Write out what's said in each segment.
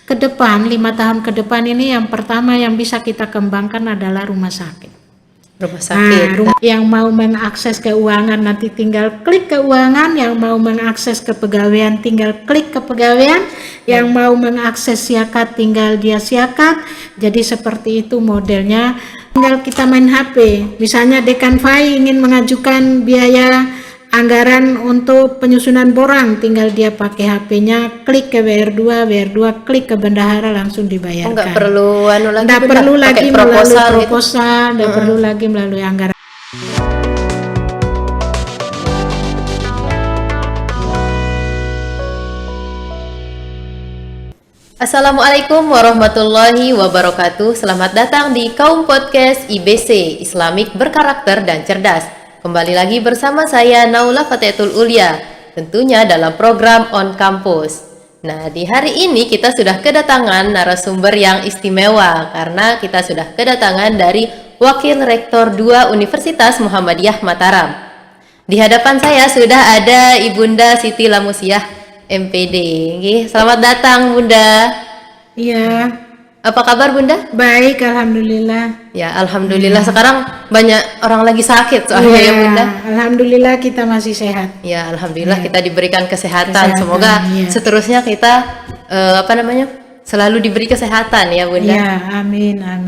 ke depan 5 tahun ke depan ini yang pertama yang bisa kita kembangkan adalah rumah sakit. Rumah sakit. Yang mau mengakses keuangan nanti tinggal klik keuangan, yang mau mengakses kepegawaian tinggal klik kepegawaian, yang mau mengakses siakat tinggal dia siakat. Jadi seperti itu modelnya. Tinggal kita main HP. Misalnya Dekan Fai ingin mengajukan biaya anggaran untuk penyusunan borang, tinggal dia pakai HP-nya, klik ke WR2, klik ke bendahara, langsung dibayarkan. Nggak perlu nggak perlu lagi melalui proposal, nggak perlu lagi melalui anggaran. Assalamualaikum warahmatullahi wabarakatuh. Selamat datang di Kaum Podcast IBC, Islamik Berkarakter dan Cerdas. Kembali lagi bersama saya Naula Fatihatul Ulia, tentunya dalam program On Campus. Nah, di hari ini kita sudah kedatangan narasumber yang istimewa karena kita sudah kedatangan dari Wakil Rektor 2 Universitas Muhammadiyah Mataram. Di hadapan saya sudah ada Ibunda Siti Lamusiah MPD. Selamat datang Bunda. Iya. Apa kabar Bunda? Baik, alhamdulillah. Ya, alhamdulillah. Sekarang banyak orang lagi sakit soalnya ya Bunda. Alhamdulillah kita masih sehat. Ya, alhamdulillah kita diberikan kesehatan. Semoga ya. seterusnya kita selalu diberi kesehatan ya Bunda. Ya, amin. Nah,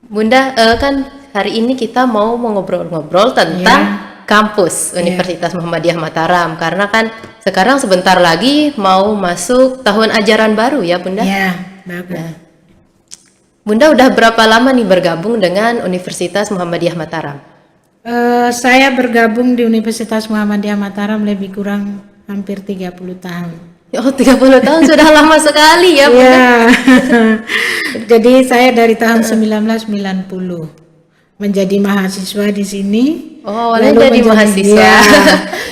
Bunda, kan hari ini kita mau ngobrol-ngobrol tentang kampus Universitas Muhammadiyah Mataram, karena kan sekarang sebentar lagi mau masuk tahun ajaran baru ya Bunda. Ya, bagus. Nah, Bunda udah berapa lama nih bergabung dengan Universitas Muhammadiyah Mataram? Saya bergabung di Universitas Muhammadiyah Mataram lebih kurang hampir 30 tahun. Oh, 30 tahun sudah lama sekali ya Bunda. Ya. Jadi saya dari tahun 1990 menjadi mahasiswa di sini. Oh, lalu jadi mahasiswa.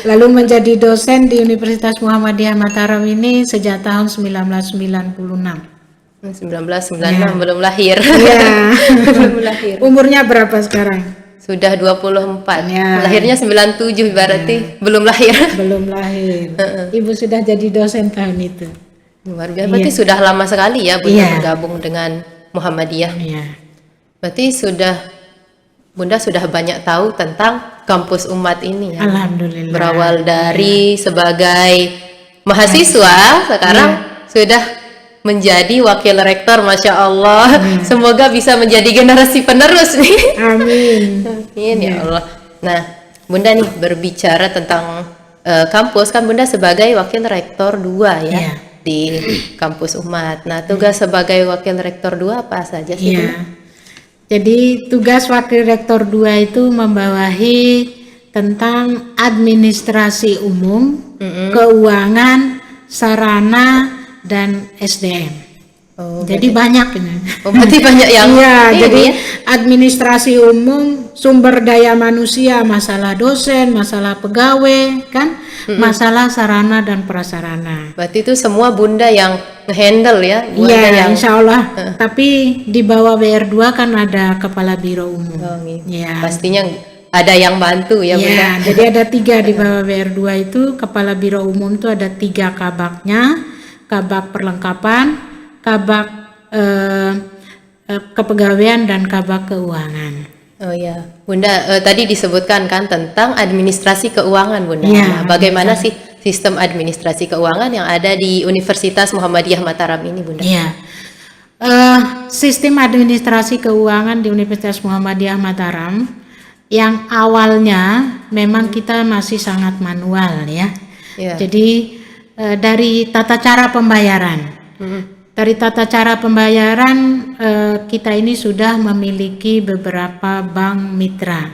Lalu menjadi dosen di Universitas Muhammadiyah Mataram ini sejak tahun 1996. 1996 belum lahir. Iya. Belum lahir. Umurnya berapa sekarang? Sudah 24. Ya. Lahirnya 97 berarti belum lahir. Belum lahir. Ibu sudah jadi dosen tahun itu. Luar biasa. Berarti sudah lama sekali ya Bunda bergabung dengan Muhammadiyah. Iya. Berarti Bunda sudah banyak tahu tentang kampus umat ini ya. Alhamdulillah. Berawal dari sebagai mahasiswa, sekarang sudah menjadi wakil rektor, Masya Allah. Semoga bisa menjadi generasi penerus nih. Amin. Amin ya Allah. Nah, Bunda nih berbicara tentang kampus, kan Bunda sebagai wakil rektor 2 ya di kampus umat. Nah, tugas sebagai wakil rektor 2 apa saja sih Bunda? Jadi tugas Wakil Rektor 2 itu membawahi tentang administrasi umum, keuangan, sarana, dan SDM. Jadi banyak ini. Berarti banyak yang jadi administrasi umum, sumber daya manusia, masalah dosen, masalah pegawai, kan, masalah sarana dan prasarana. Berarti itu semua Bunda yang handle ya? Iya, insya Allah. Tapi di bawah WR2 kan ada kepala biro umum. Pastinya ada yang bantu ya Bunda? Jadi ada 3 di bawah WR2 itu. Kepala biro umum itu ada 3 kabaknya, kabak perlengkapan, kabak kepegawaian, dan kabak keuangan. Oh ya, Bunda tadi disebutkan kan tentang administrasi keuangan Bunda. Ya, nah, bagaimana sih sistem administrasi keuangan yang ada di Universitas Muhammadiyah Mataram ini Bunda? Iya, sistem administrasi keuangan di Universitas Muhammadiyah Mataram yang awalnya memang kita masih sangat manual ya. Jadi dari tata cara pembayaran. Dari tata cara pembayaran kita ini sudah memiliki beberapa bank mitra.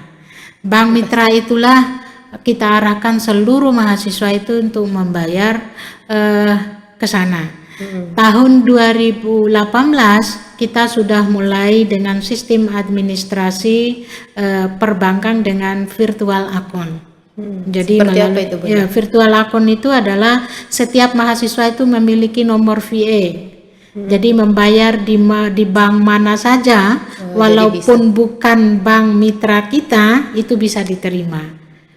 Bank mitra itulah kita arahkan seluruh mahasiswa itu untuk membayar ke sana. Tahun 2018 kita sudah mulai dengan sistem administrasi perbankan dengan virtual account. Jadi apa itu, Bunda? Virtual account itu adalah setiap mahasiswa itu memiliki nomor VA. Jadi membayar di bank mana saja, walaupun bukan bank mitra kita, itu bisa diterima.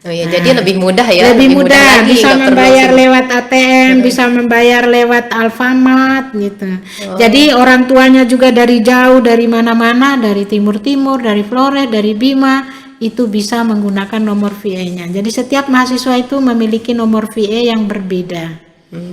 Oh iya, jadi lebih mudah ya. Lebih mudah, lagi, bisa nggak perlu membayar sibuk. lewat ATM, bisa membayar lewat Alfamart gitu. Jadi orang tuanya juga dari jauh, dari mana-mana, dari timur-timur, dari Flores, dari Bima, itu bisa menggunakan nomor VA-nya. Jadi setiap mahasiswa itu memiliki nomor VA yang berbeda.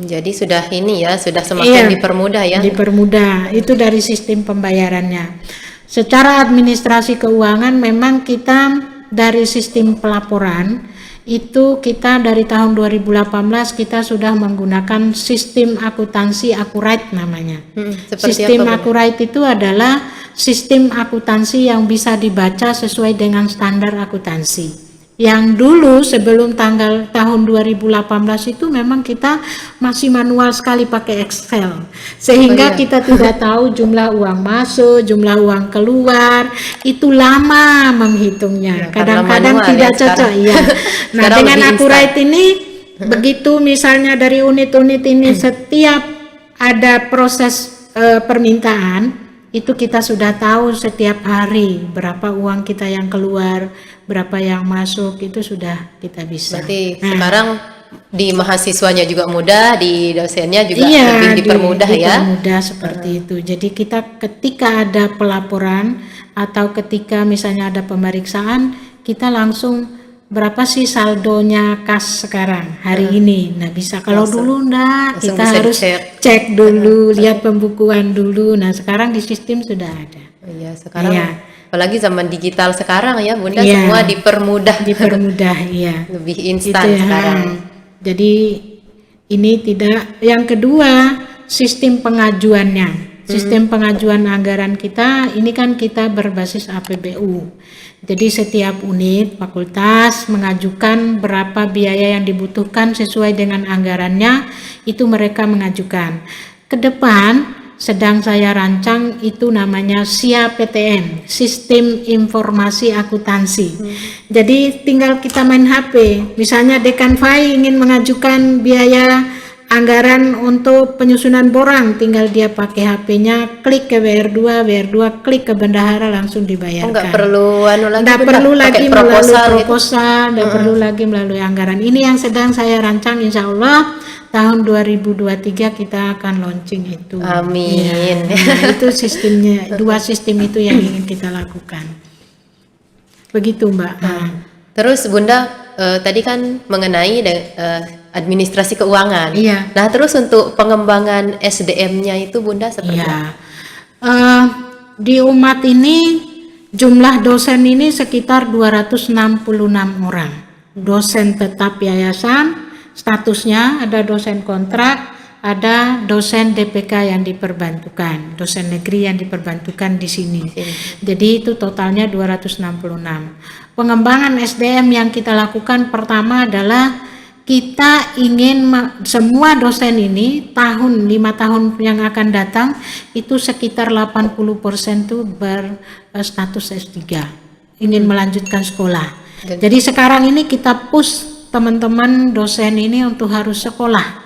Jadi sudah ini ya, sudah Iya, semakin dipermudah ya. dipermudah. Itu dari sistem pembayarannya. Secara administrasi keuangan memang kita dari sistem pelaporan itu kita dari tahun 2018 kita sudah menggunakan sistem akuntansi Accurate namanya. Seperti Sistem apa, Bunda? Accurate itu adalah sistem akuntansi yang bisa dibaca sesuai dengan standar akuntansi. Yang dulu sebelum tahun 2018 itu memang kita masih manual sekali pakai Excel, sehingga Oh, iya. kita tidak tahu jumlah uang masuk, jumlah uang keluar, itu lama menghitungnya. Ya, karena Kadang-kadang manual tidak ya cocok. sekarang. Iya. Nah, Sekarang dengan lebih Accurate ini begitu misalnya dari unit-unit ini setiap ada proses permintaan itu kita sudah tahu setiap hari berapa uang kita yang keluar, berapa yang masuk, itu sudah kita bisa. Berarti sekarang di mahasiswanya juga mudah, di dosennya juga Iya, lebih dipermudah ya. dipermudah seperti itu. Jadi kita ketika ada pelaporan atau ketika misalnya ada pemeriksaan, kita langsung berapa sih saldonya kas sekarang hari ini. Nah, bisa. Kalau dulu enggak, langsung kita bisa harus dicek. cek dulu, lihat pembukuan dulu. Nah, sekarang di sistem sudah ada. Oh iya, sekarang Iya. apalagi zaman digital sekarang ya, Bunda, Iya. semua dipermudah. Dipermudah, iya. Lebih Itu instan ya. sekarang. Jadi ini tidak. Yang kedua, sistem pengajuannya. Sistem pengajuan anggaran kita ini kan kita berbasis APBU. Jadi setiap unit fakultas mengajukan berapa biaya yang dibutuhkan sesuai dengan anggarannya, itu mereka mengajukan. Ke depan sedang saya rancang itu namanya SIA PTN, Sistem Informasi Akuntansi. Jadi tinggal kita main HP, misalnya Dekan FAI ingin mengajukan biaya anggaran untuk penyusunan borang, tinggal dia pakai HP-nya, klik ke WR2, klik ke bendahara, langsung dibayarkan. Nggak perlu lagi, Nggak Bunda, perlu pakai lagi melalui proposal gitu. proposal, nggak perlu lagi melalui anggaran. Ini yang sedang saya rancang, insya Allah tahun 2023 kita akan launching itu. Amin. Ya, nah, itu sistemnya, dua sistem itu yang ingin kita lakukan. Begitu Mbak. Terus Bunda tadi kan mengenai administrasi keuangan. Iya. Nah, terus untuk pengembangan SDM-nya itu Bunda seperti apa? Iya. Di umat ini jumlah dosen ini sekitar 266 orang. Dosen tetap yayasan, statusnya ada dosen kontrak, ada dosen DPK yang diperbantukan, dosen negeri yang diperbantukan di sini. Jadi itu totalnya 266. Pengembangan SDM yang kita lakukan pertama adalah kita ingin semua dosen ini 5 tahun yang akan datang itu sekitar 80% itu berstatus S3, ingin melanjutkan sekolah. Jadi sekarang ini kita push teman-teman dosen ini untuk harus sekolah.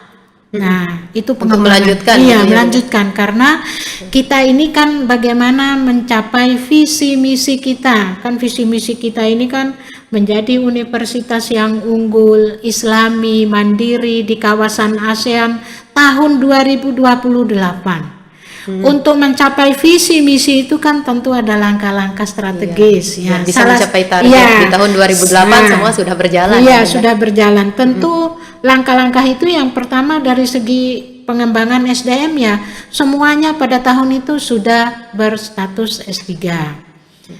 Nah, itu pengembangan. melanjutkan Iya, gitu ya, melanjutkan karena kita ini kan bagaimana mencapai visi misi kita. Kan visi misi kita ini kan menjadi universitas yang unggul, islami, mandiri di kawasan ASEAN tahun 2028. Untuk mencapai visi misi itu kan tentu ada langkah-langkah strategis ya. Bisa mencapai target di tahun 2008 semua sudah berjalan. Iya, ya, sudah berjalan. Tentu langkah-langkah itu yang pertama dari segi pengembangan SDM ya, semuanya pada tahun itu sudah berstatus S3.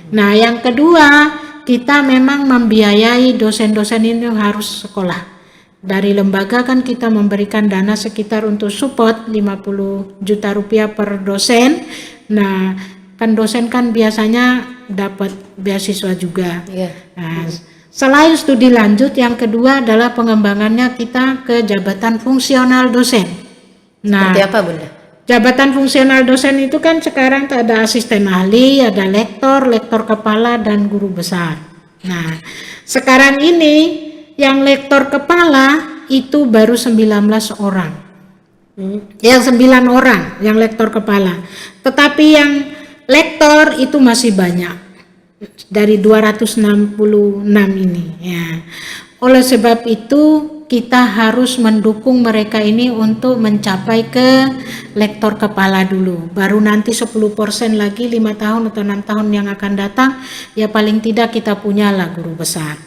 Nah, yang kedua, kita memang membiayai dosen-dosen ini harus sekolah. Dari lembaga kan kita memberikan dana sekitar untuk support 50 juta rupiah per dosen. Nah, kan dosen kan biasanya dapat beasiswa juga. Iya. Nah, selain studi lanjut, yang kedua adalah pengembangannya kita ke jabatan fungsional dosen. Nah, Seperti apa Bunda? jabatan fungsional dosen itu kan sekarang ada asisten ahli, ada lektor, lektor kepala, dan guru besar. Nah, sekarang ini yang lektor kepala itu baru 19 orang. Yang 9 orang yang lektor kepala. Tetapi yang lektor itu masih banyak. Dari 266 ini ya. Oleh sebab itu kita harus mendukung mereka ini untuk mencapai ke lektor kepala dulu. Baru nanti 10% lagi 5 tahun atau 6 tahun yang akan datang, ya paling tidak kita punyalah guru besar.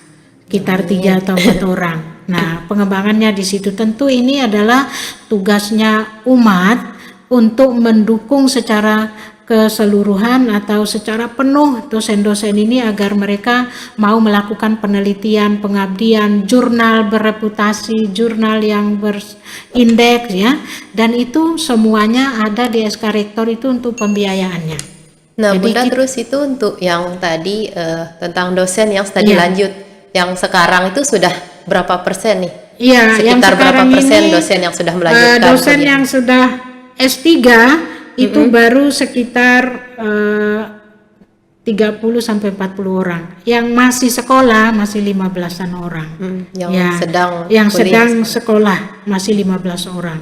Sekitar 3 atau 4 orang. Nah, pengembangannya di situ tentu ini adalah tugasnya umat untuk mendukung secara keseluruhan atau secara penuh dosen-dosen ini agar mereka mau melakukan penelitian, pengabdian, jurnal bereputasi, jurnal yang berindeks ya, dan itu semuanya ada di SK Rektor itu untuk pembiayaannya. Nah, Jadi Bunda terus itu untuk yang tadi tentang dosen yang studi Iya. lanjut, yang sekarang itu sudah berapa persen nih? Iya, yang Sekitar berapa sekarang persen ini dosen yang sudah melanjutkan dosen kuliah? yang sudah S3 itu baru sekitar 30 sampai 40 orang. Yang masih sekolah masih 15-an orang. Yang sedang yang kuliah. sedang sekolah masih 15 orang.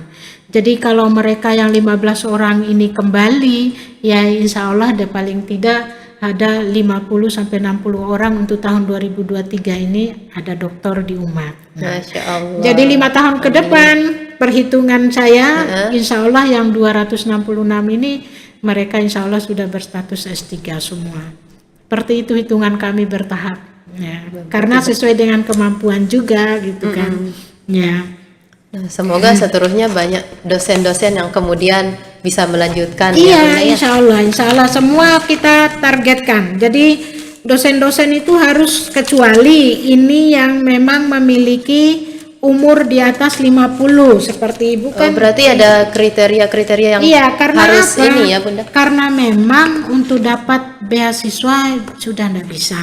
Jadi kalau mereka yang 15 orang ini kembali, ya insya Allah ada paling tidak ada 50 sampai 60 orang untuk tahun 2023 ini ada doktor di umat. Masya Allah. Jadi 5 tahun ke depan perhitungan saya insya Allah yang 266 ini mereka insya Allah sudah berstatus S3 semua. Seperti itu hitungan kami bertahap ya. Karena sesuai dengan kemampuan juga gitu kan. Ya. Nah, semoga seterusnya banyak dosen-dosen yang kemudian bisa melanjutkan ya, Iya, Bunda, ya. insya Allah semua kita targetkan. Jadi dosen-dosen itu harus, kecuali ini yang memang memiliki umur di atas 50 seperti ibu kan. Berarti ada kriteria-kriteria yang Iya, karena harus apa? ini ya, Bunda. Karena memang untuk dapat beasiswa sudah enggak bisa.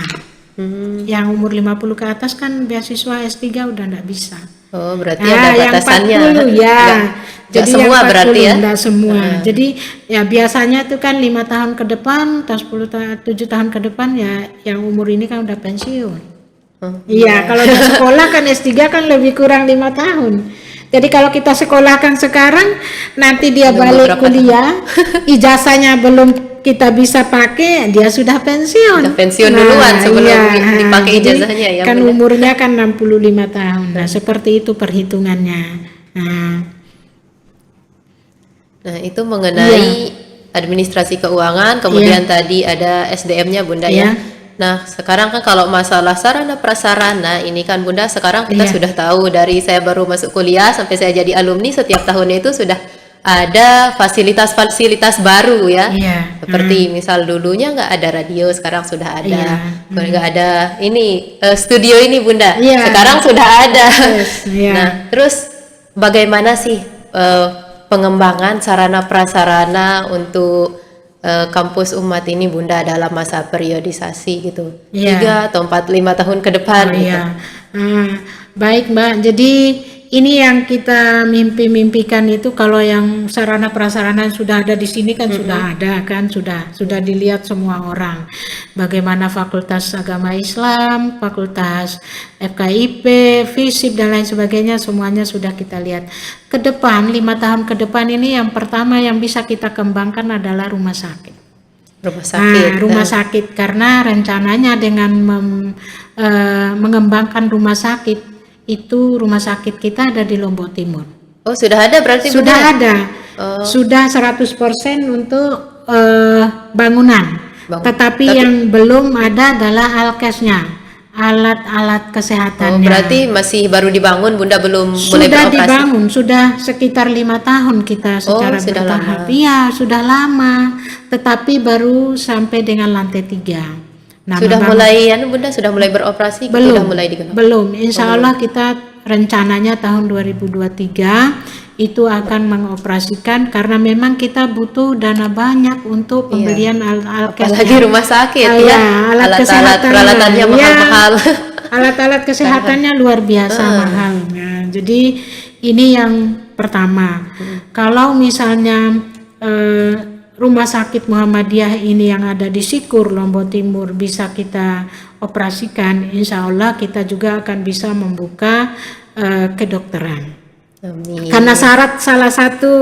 Yang umur 50 ke atas kan beasiswa S3 udah enggak bisa. Oh, berarti Nah, ada yang batasannya. 40 ya. Nggak Jadi semua yang 40 berarti ya. enggak semua. Jadi ya biasanya itu kan 5 tahun ke depan atau 7 tahun ke depan ya yang umur ini kan udah pensiun. Iya, kalau udah sekolah kan S3 kan lebih kurang 5 tahun. Jadi kalau kita sekolahkan sekarang, nanti dia balik kuliah, ijazahnya belum kita bisa pakai, dia sudah pensiun. Sudah pensiun duluan sebelum dipakai jadi ijazahnya ya, kan Bunda. umurnya kan 65 tahun. Nah, seperti itu perhitungannya. Nah, itu mengenai administrasi keuangan, kemudian tadi ada SDM-nya, Bunda ya. Nah, sekarang kan kalau masalah sarana prasarana ini kan, Bunda, sekarang kita sudah tahu dari saya baru masuk kuliah sampai saya jadi alumni, setiap tahunnya itu sudah ada fasilitas-fasilitas baru ya. Seperti misal dulunya nggak ada radio, sekarang sudah ada. Nggak ada ini studio ini, Bunda. Sekarang sudah ada. Nah, terus bagaimana sih pengembangan sarana prasarana untuk kampus umat ini, Bunda, dalam masa periodisasi gitu, 3 atau 4, 5 tahun ke depan gitu. Baik Mbak, jadi ini yang kita mimpi-mimpikan itu kalau yang sarana prasarana sudah ada di sini kan sudah ada kan, sudah dilihat semua orang. Bagaimana Fakultas Agama Islam, Fakultas FKIP, FISIP dan lain sebagainya semuanya sudah kita lihat. Ke depan 5 tahun ke depan ini yang pertama yang bisa kita kembangkan adalah rumah sakit. Rumah sakit karena rencananya dengan mengembangkan rumah sakit itu rumah sakit kita ada di Lombok Timur. Oh, sudah ada berarti, Sudah Bunda? ada. Sudah 100% untuk bangunan. Tetapi yang belum ada adalah alkesnya, alat-alat kesehatannya. Berarti masih baru dibangun, Bunda, belum mulai Sudah beroperasi? dibangun, sudah sekitar 5 tahun kita secara sudah bertahap. Iya, sudah lama. Tetapi baru sampai dengan lantai 3. Nah, sudah mulai Bunda, sudah mulai beroperasi? Belum, sudah mulai digunakan? belum. Insya Allah kita rencananya tahun 2023 itu akan mengoperasikan karena memang kita butuh dana banyak untuk pembelian alat-alat apalagi rumah sakit ya, alat kesehatan peralatannya mahal-mahal. Alat-alat kesehatannya luar biasa mahal. Nah, jadi ini yang pertama. Kalau misalnya Rumah Sakit Muhammadiyah ini yang ada di Sikur, Lombok Timur bisa kita operasikan, insya Allah kita juga akan bisa membuka kedokteran. Amin. Karena salah satu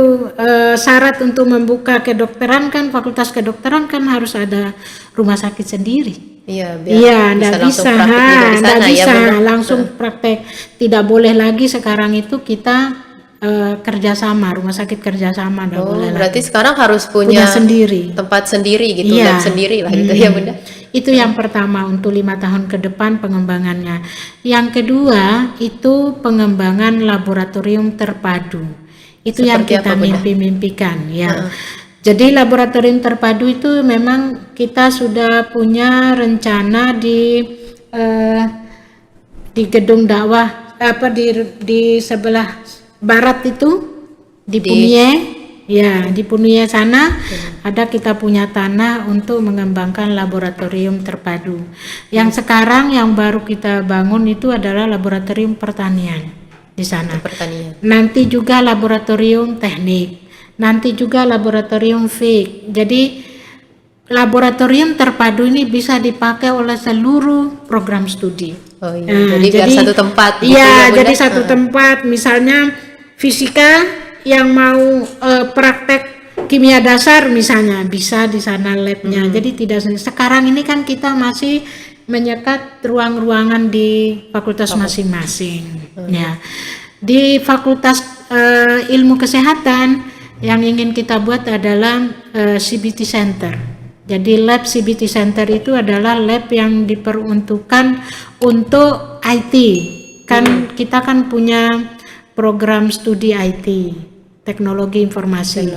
syarat untuk membuka kedokteran kan, fakultas kedokteran kan harus ada rumah sakit sendiri. Iya, biar Iya, bisa nggak langsung bisa, praktik juga di nggak sana ya, bisa Bunda. langsung praktek. Tidak boleh lagi sekarang itu kita kerjasama, rumah sakit kerjasama, nggak Oh, boleh berarti lagi. sekarang harus Punya punya sendiri. tempat sendiri gitu, Iya. lab sendiri lah gitu ya, Bunda. Itu yang pertama untuk 5 tahun ke depan pengembangannya. Yang kedua itu pengembangan laboratorium terpadu. Itu yang Seperti kita apa, Bunda? mimpi-mimpikan ya. Jadi laboratorium terpadu itu memang kita sudah punya rencana di gedung dakwah apa di sebelah barat itu di Punie. Ya, di Punie sana ada kita punya tanah untuk mengembangkan laboratorium terpadu. Yang sekarang yang baru kita bangun itu adalah laboratorium pertanian di sana. Pertanian. Nanti juga laboratorium teknik. Nanti juga laboratorium fik. Jadi laboratorium terpadu ini bisa dipakai oleh seluruh program studi. Oh iya, jadi biar satu tempat gitu Iya, ya, Bunda? jadi satu tempat. Misalnya fisika yang mau praktek kimia dasar misalnya bisa di sana labnya. Jadi tidak sekarang ini kan kita masih menyekat ruang-ruangan di fakultas masing-masing. Ya, di fakultas ilmu kesehatan yang ingin kita buat adalah CBT Center. Jadi lab CBT Center itu adalah lab yang diperuntukkan untuk IT. Kan kita kan punya program studi IT, teknologi informasi.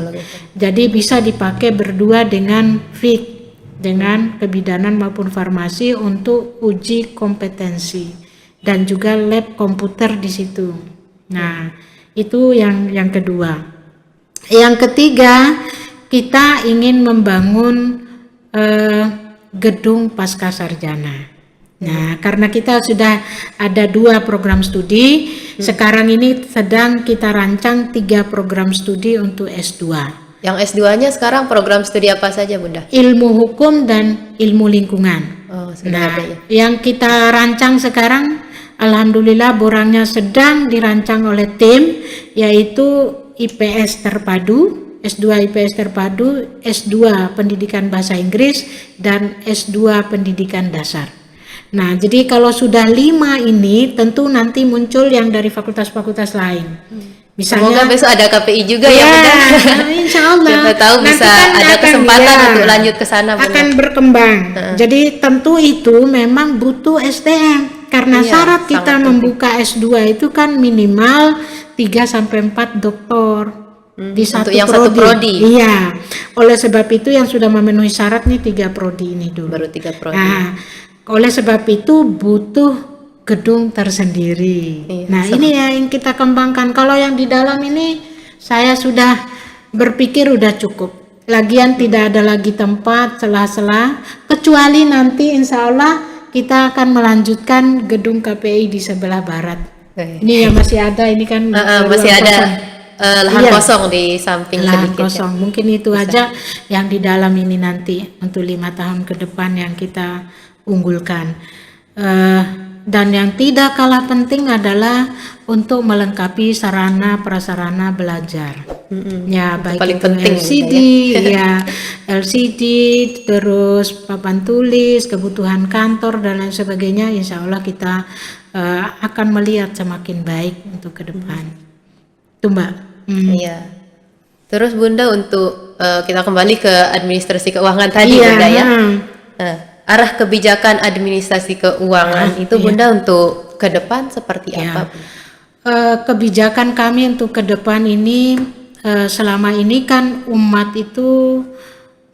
Jadi bisa dipakai berdua dengan FIK, dengan kebidanan maupun farmasi untuk uji kompetensi dan juga lab komputer di situ. Nah, itu yang kedua. Yang ketiga, kita ingin membangun gedung pasca sarjana. Nah, karena kita sudah ada 2 program studi, sekarang ini sedang kita rancang 3 program studi untuk S2. Yang S2-nya sekarang program studi apa saja, Bunda? Ilmu hukum dan ilmu lingkungan. Oh, sudah Nah, ada ya. yang kita rancang sekarang, alhamdulillah borangnya sedang dirancang oleh tim, yaitu IPS terpadu, S2 IPS terpadu, S2 pendidikan bahasa Inggris, dan S2 pendidikan dasar. Nah, jadi kalau sudah 5 ini, tentu nanti muncul yang dari fakultas-fakultas lain. Semoga Misalnya, besok ada KPI juga ya, Bunda. insya Allah. Siapa tahu Nanti bisa kan ada akan, kesempatan ya, untuk lanjut ke sana, Bunda. akan berkembang. Jadi tentu itu memang butuh SDM. Karena Iya, syarat kita sangat membuka S2 itu kan minimal 3-4 doktor. Di untuk satu yang satu prodi. Iya. Oleh sebab itu yang sudah memenuhi syarat nih 3 prodi ini dulu. Baru 3 prodi. Nah, oleh sebab itu butuh gedung tersendiri. Iya, Nah, ini yang kita kembangkan. Kalau yang di dalam ini saya sudah berpikir udah cukup. Lagian tidak ada lagi tempat sela-sela, kecuali nanti insya Allah kita akan melanjutkan gedung KPI di sebelah barat. Ini yang masih ada, ini kan masih ada kosong. lahan Iya. kosong di samping Lahan sedikit. kosong. Mungkin itu aja yang di dalam ini nanti untuk 5 tahun ke depan yang kita unggulkan. Dan yang tidak kalah penting adalah untuk melengkapi sarana prasarana belajar. Ya, baik paling itu penting LCD, ya LCD, terus papan tulis, kebutuhan kantor dan lain sebagainya. Insya Allah kita akan melihat semakin baik untuk ke depan. Itu Mbak. Iya. Terus Bunda untuk kita kembali ke administrasi keuangan tadi, Iya, Bunda ya. Arah kebijakan administrasi keuangan itu Bunda untuk ke depan seperti apa? Kebijakan kami untuk ke depan ini selama ini kan umat itu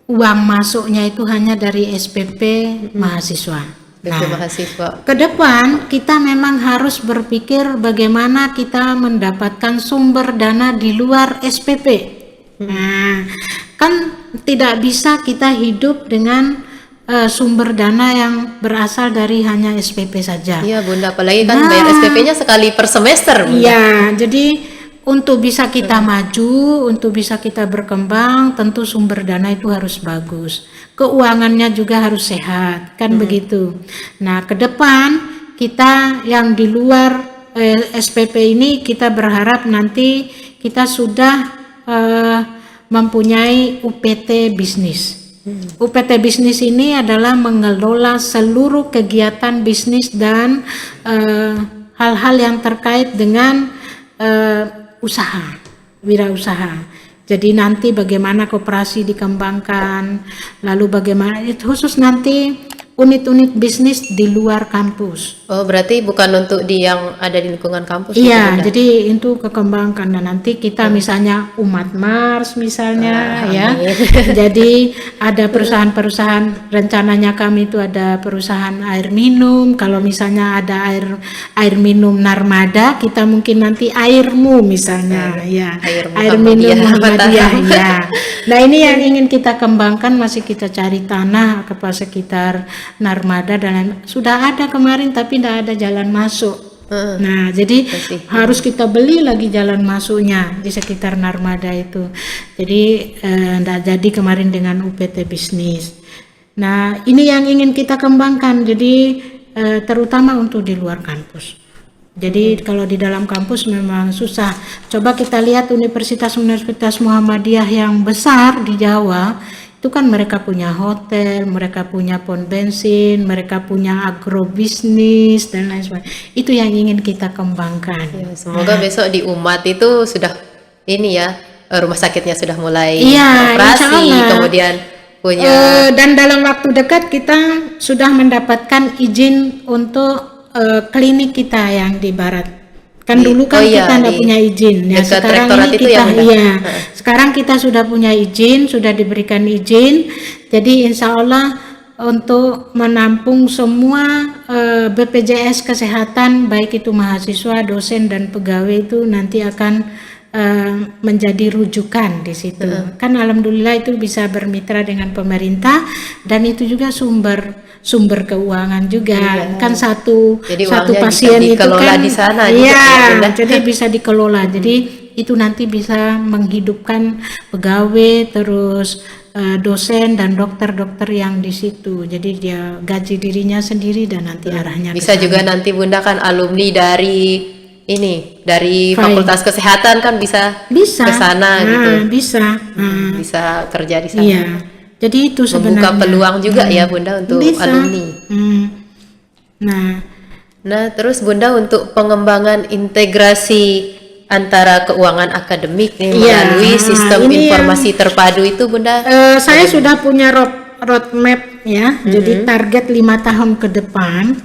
uang masuknya itu hanya dari SPP mahasiswa. Nah, mahasiswa. ke depan kita memang harus berpikir bagaimana kita mendapatkan sumber dana di luar SPP. Nah, kan tidak bisa kita hidup dengan sumber dana yang berasal dari hanya SPP saja. Iya Bunda, apalagi kan bayar SPP-nya sekali per semester, Bunda. Iya, jadi untuk bisa kita maju, untuk bisa kita berkembang, tentu sumber dana itu harus bagus. Keuangannya juga harus sehat, kan begitu. Nah, ke depan kita yang di luar SPP ini kita berharap nanti kita sudah mempunyai UPT bisnis. UPT bisnis ini adalah mengelola seluruh kegiatan bisnis dan hal-hal yang terkait dengan usaha, wirausaha. Jadi nanti bagaimana koperasi dikembangkan, lalu bagaimana khusus nanti unit-unit bisnis di luar kampus. Oh, berarti bukan untuk yang ada di lingkungan kampus? Iya, jadi itu kekembangkan. Dan nanti kita misalnya umat Mars misalnya ya. Jadi ada perusahaan-perusahaan, rencananya kami itu ada perusahaan air minum. Kalau misalnya ada air minum Narmada, kita mungkin nanti airmu misalnya ya. Air minum Muhammadiyah ya. Nah, ini yang ingin kita kembangkan, masih kita cari tanah ke sekitar Narmada dan lain. Sudah ada kemarin tapi tidak ada jalan masuk. Nah, jadi harus kita beli lagi jalan masuknya di sekitar Narmada itu. Jadi tidak jadi kemarin dengan UPT bisnis. Nah, ini yang ingin kita kembangkan. Jadi terutama untuk di luar kampus. Jadi kalau di dalam kampus memang susah. Coba kita lihat universitas-universitas Muhammadiyah yang besar di Jawa, itu kan mereka punya hotel, mereka punya pom bensin, mereka punya agrobisnis dan lain sebagainya. Itu yang ingin kita kembangkan. Ya, semoga besok di Umat itu sudah ini ya, rumah sakitnya sudah mulai operasi, kemudian punya dan dalam waktu dekat kita sudah mendapatkan izin untuk klinik kita yang di barat. Kan dulu kan kita tidak punya izin. Ya, sekarang ini kita sekarang kita sudah punya izin, sudah diberikan izin. Jadi insya Allah untuk menampung semua BPJS kesehatan, baik itu mahasiswa, dosen dan pegawai, itu nanti akan menjadi rujukan di situ. Kan alhamdulillah itu bisa bermitra dengan pemerintah dan itu juga sumber keuangan juga. Kan satu pasien itu kan di sana jadi bisa dikelola. Jadi itu nanti bisa menghidupkan pegawai, terus dosen dan dokter-dokter yang di situ. Jadi dia gaji dirinya sendiri dan nanti arahnya bisa juga nanti Bunda kan alumni dari Fakultas Kesehatan kan bisa ke sana gitu. Bisa kerja di sana. Iya. Jadi itu sebenarnya membuka peluang juga ya Bunda untuk alumni. Nah, terus Bunda untuk pengembangan integrasi antara keuangan akademik melalui sistem informasi terpadu itu Bunda. Saya sudah punya roadmap ya. Jadi target 5 tahun ke depan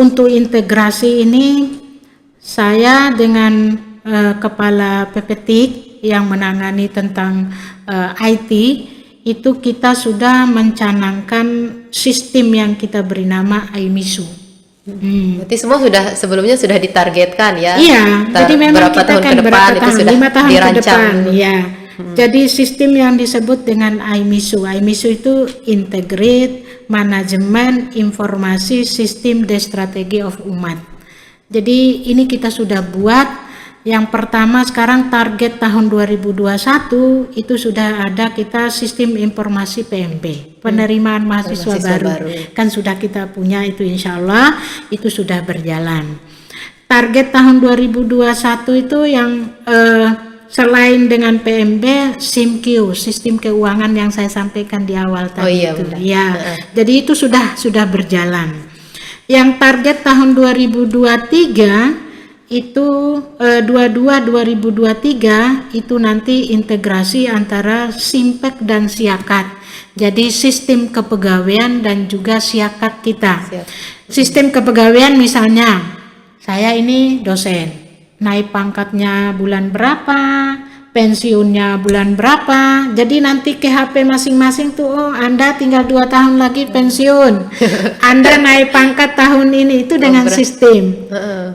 untuk integrasi ini saya dengan kepala PPTIK yang menangani tentang IT itu kita sudah mencanangkan sistem yang kita beri nama IMISU. Berarti semua sebelumnya sudah ditargetkan ya? Iya, jadi memang kita kan berapa tahun, 5 tahun ke depan ya. Jadi sistem yang disebut dengan IMISU. IMISU itu Integrate Manajemen Informasi Sistem de Strategi of Umat. Jadi ini kita sudah buat. Yang pertama sekarang target tahun 2021 itu sudah ada kita sistem informasi PMB, penerimaan mahasiswa baru. Kan sudah kita punya itu, insya Allah itu sudah berjalan. Target tahun 2021 itu yang selain dengan PMB, SIMQ, sistem keuangan yang saya sampaikan di awal tadi itu. Ya, jadi itu sudah berjalan. Yang target tahun 2023 itu 2023 itu nanti integrasi antara Simpek dan Siakat. Jadi sistem kepegawaian dan juga Siakat kita. Sistem kepegawaian misalnya saya ini dosen, naik pangkatnya bulan berapa, pensiunnya bulan berapa. Jadi nanti ke HP masing-masing tuh, Anda tinggal 2 tahun lagi pensiun. Anda naik pangkat tahun ini, itu dengan sistem.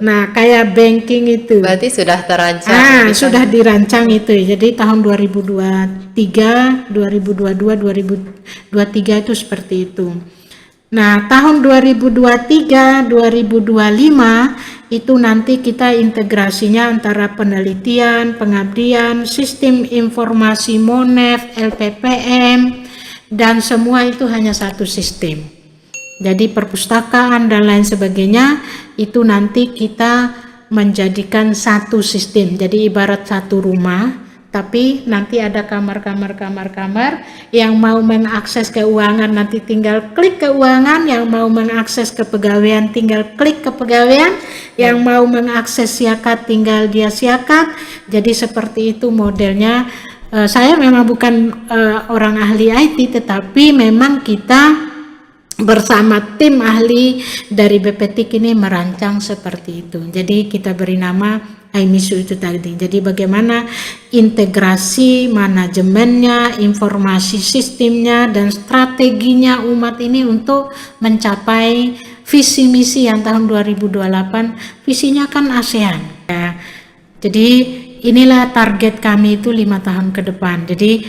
Nah, kayak banking itu. Berarti sudah terancang. Sudah dirancang itu. Jadi tahun 2023, 2022, 2023 itu seperti itu. Nah, tahun 2023, 2025 itu nanti kita integrasinya antara penelitian, pengabdian, sistem informasi MONEF, LPPM, dan semua itu hanya satu sistem. Jadi perpustakaan dan lain sebagainya itu nanti kita menjadikan satu sistem. Jadi ibarat satu rumah, tapi nanti ada kamar yang mau mengakses keuangan nanti tinggal klik keuangan, yang mau mengakses kepegawaian tinggal klik kepegawaian, yang mau mengakses siakat tinggal dia siakat. Jadi seperti itu modelnya. Saya memang bukan orang ahli IT, tetapi memang kita bersama tim ahli dari BPTIK ini merancang seperti itu. Jadi kita beri nama IMISU itu tadi. Jadi bagaimana integrasi manajemennya, informasi sistemnya, dan strateginya umat ini untuk mencapai visi misi yang tahun 2028. Visinya kan ASEAN. Ya. Jadi inilah target kami itu 5 tahun ke depan. Jadi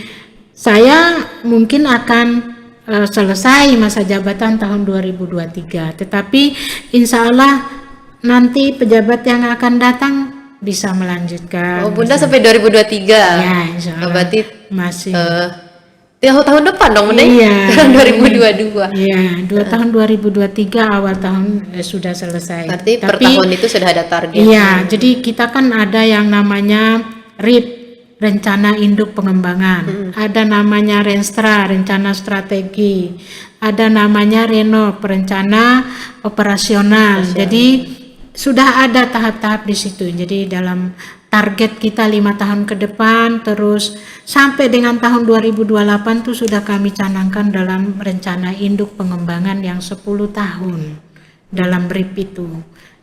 saya mungkin akan selesai masa jabatan tahun 2023, tetapi insya Allah nanti pejabat yang akan datang bisa melanjutkan. Oh, Bunda sampai 2023. Ya, insya Allah. Berarti masih tahun depan dong, Bunda. Iya, tahun 2022. Iya, tahun 2023 awal tahun sudah selesai. Berarti per tahun itu sudah ada target. Iya, jadi kita kan ada yang namanya RIP, rencana induk pengembangan, ada namanya Renstra, rencana strategi, ada namanya Renov, rencana operasional. Jadi sudah ada tahap-tahap di situ. Jadi dalam target kita 5 tahun ke depan, terus sampai dengan tahun 2028 itu sudah kami canangkan dalam rencana induk pengembangan yang 10 tahun dalam RIP itu.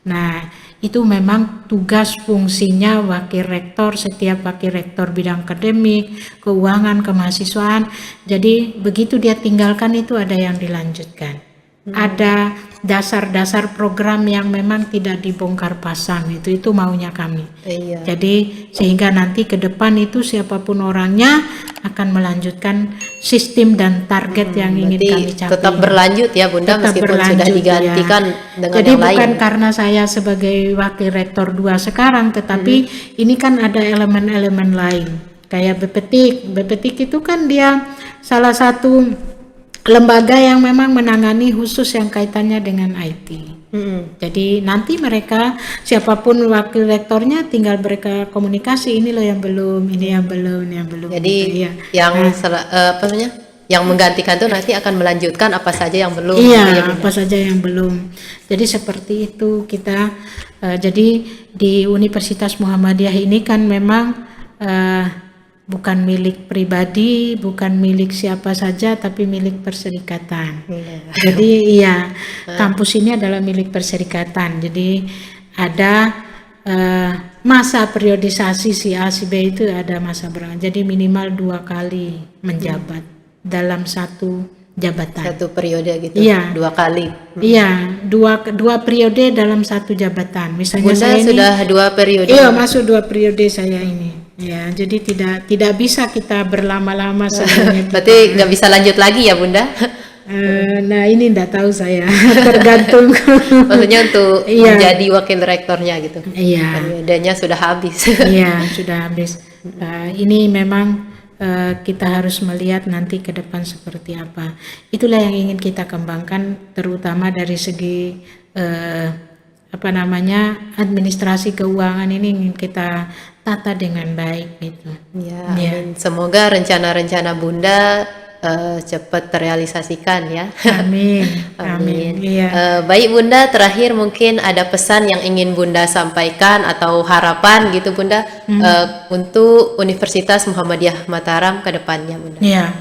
Nah, itu memang tugas fungsinya wakil rektor, setiap wakil rektor bidang akademik, keuangan, kemahasiswaan. Jadi begitu dia tinggalkan itu ada yang dilanjutkan. Ada dasar-dasar program yang memang tidak dibongkar pasang, itu maunya kami. Iya. Jadi sehingga nanti ke depan itu siapapun orangnya akan melanjutkan sistem dan target yang ingin kami capai. Tetap berlanjut ya Bunda, Tetap meskipun berlanjut, sudah digantikan ya. dengan Jadi yang bukan lain. karena saya sebagai wakil rektor 2 sekarang, tetapi ini kan ada elemen-elemen lain. Kayak BPTIK itu kan dia salah satu lembaga yang memang menangani khusus yang kaitannya dengan IT. Jadi nanti mereka gitu, wakil rektornya tinggal mereka komunikasi, ini loh yang belum, ini yang belum, ini yang belum. Jadi gitu, ya. yang yang menggantikan tuh nanti akan melanjutkan apa saja yang belum. Iya, gitu ya, Bunda. apa saja yang belum. Jadi seperti itu kita. Jadi di Universitas Muhammadiyah ini kan memang bukan milik pribadi, bukan milik siapa saja, tapi milik perserikatan. Jadi iya, kampus ini adalah milik perserikatan. Jadi ada masa periodisasi si A, si B itu ada masa berangkat. Jadi minimal 2 kali menjabat dalam satu jabatan. Satu periode gitu. Iya. 2 kali. Iya, dua periode dalam satu jabatan. Misalnya Bunda saya ini sudah 2 periode. iya, masuk 2 periode saya ini. Ya, jadi tidak bisa kita berlama-lama sebelumnya. Berarti nggak bisa lanjut lagi ya Bunda? Nah ini enggak tahu saya, tergantung. Maksudnya untuk Iya. menjadi wakil rektornya gitu. Iya, Periodenya sudah habis. iya sudah habis. Ini memang kita harus melihat nanti ke depan seperti apa. Itulah yang ingin kita kembangkan, terutama dari segi administrasi keuangan ini ingin kita tata dengan baik gitu. Ya, Ya. amin. Semoga rencana-rencana Bunda cepat terrealisasikan ya. Amin. Amin. Iya. Baik Bunda, terakhir mungkin ada pesan yang ingin Bunda sampaikan atau harapan gitu Bunda untuk Universitas Muhammadiyah Mataram ke depannya Bunda. Ya,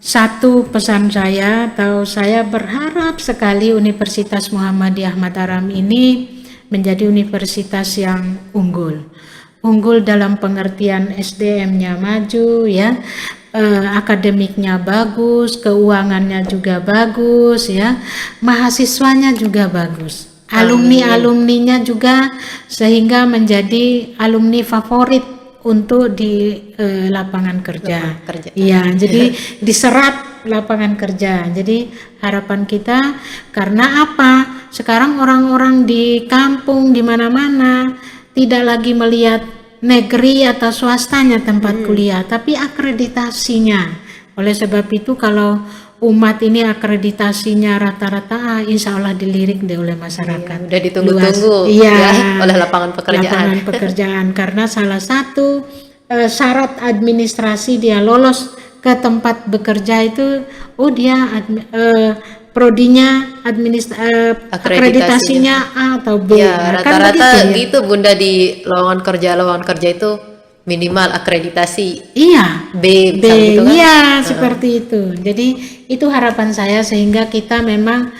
satu pesan saya atau saya berharap sekali Universitas Muhammadiyah Mataram ini menjadi universitas yang unggul dalam pengertian SDM-nya maju ya, akademiknya bagus, keuangannya juga bagus ya, mahasiswanya juga bagus, alumninya juga sehingga menjadi alumni favorit untuk di lapangan kerja. Iya, jadi diserap lapangan kerja. Jadi harapan kita, karena apa? Sekarang orang-orang di kampung di mana-mana tidak lagi melihat negeri atau swastanya tempat kuliah, tapi akreditasinya. Oleh sebab itu kalau umat ini akreditasinya rata-rata insya Allah dilirik deh oleh masyarakat. Udah ditunggu-tunggu Luas. Iya. ya oleh lapangan pekerjaan. Lapangan pekerjaan karena salah satu syarat administrasi dia lolos ke tempat bekerja itu, dia prodinya akreditasinya A atau B. Ya, Kan rata-rata begitu ya? gitu Bunda di lowongan kerja itu minimal akreditasi Iya. B, misal gitu kan. Iya, seperti itu. Jadi itu harapan saya sehingga kita memang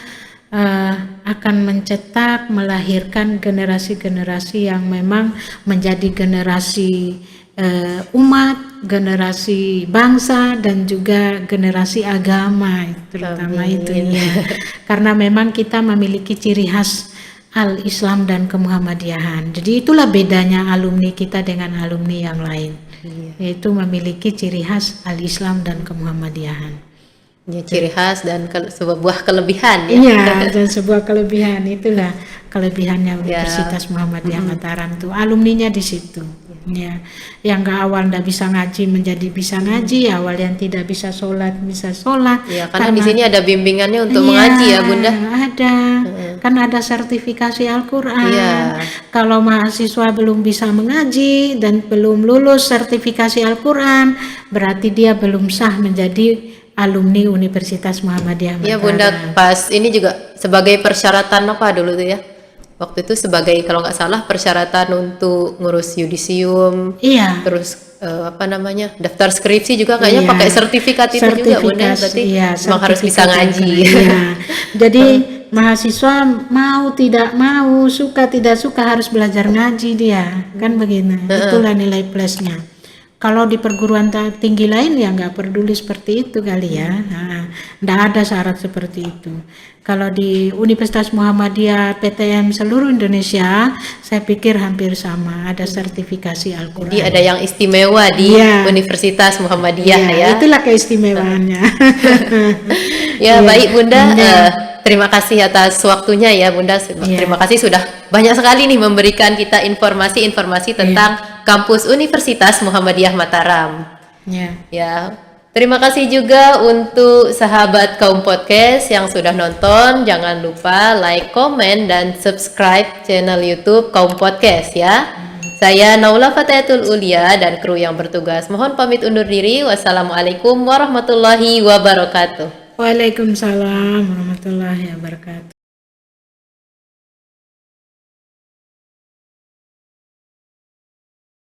akan mencetak, melahirkan generasi-generasi yang memang menjadi generasi umat, generasi bangsa dan juga generasi agama, terutama itu ya. Karena memang kita memiliki ciri khas Al-Islam dan kemuhammadiyahan. Jadi itulah bedanya alumni kita dengan alumni yang lain. Yaitu memiliki ciri khas Al-Islam dan kemuhammadiyahan. Ya, ciri khas dan sebuah kelebihan ya. Iya, dan sebuah kelebihan, itulah kelebihannya Universitas Muhammadiyah Mataram tuh, alumninya di situ. Ya, yang ke awal ndak bisa ngaji menjadi bisa ngaji, awal yang tidak bisa sholat bisa sholat. Ya, karena di sini ada bimbingannya untuk mengaji ya Bunda. Ada, kan ada sertifikasi Al-Quran. Iya. Kalau mahasiswa belum bisa mengaji dan belum lulus sertifikasi Al-Quran, berarti dia belum sah menjadi alumni Universitas Muhammadiyah Mataram. Iya Bunda, pas ini juga sebagai persyaratan apa dulu tuh ya? Waktu itu sebagai kalau nggak salah persyaratan untuk ngurus yudisium, Iya. terus daftar skripsi juga kayaknya pakai sertifikat itu juga Bunda, berarti memang harus bisa ngaji. Iya. Jadi mahasiswa mau tidak mau, suka tidak suka harus belajar ngaji dia, kan begini. Itulah nilai plusnya. Kalau di perguruan tinggi lain ya nggak peduli seperti itu kali ya, nggak ada syarat seperti itu. Kalau di Universitas Muhammadiyah PTM seluruh Indonesia, saya pikir hampir sama, ada sertifikasi Al-Quran. Jadi ada yang istimewa di Universitas Muhammadiyah ya. Itulah keistimewaannya. Ya baik Bunda. Terima kasih atas waktunya ya Bunda. Terima kasih sudah banyak sekali nih memberikan kita informasi-informasi tentang kampus Universitas Muhammadiyah Mataram. Ya. Terima kasih juga untuk sahabat Kaum Podcast yang sudah nonton. Jangan lupa like, komen, dan subscribe channel YouTube Kaum Podcast ya. Saya Naula Fatayatul Ulia dan kru yang bertugas mohon pamit undur diri. Wassalamualaikum warahmatullahi wabarakatuh. Waalaikumsalam warahmatullahi wabarakatuh.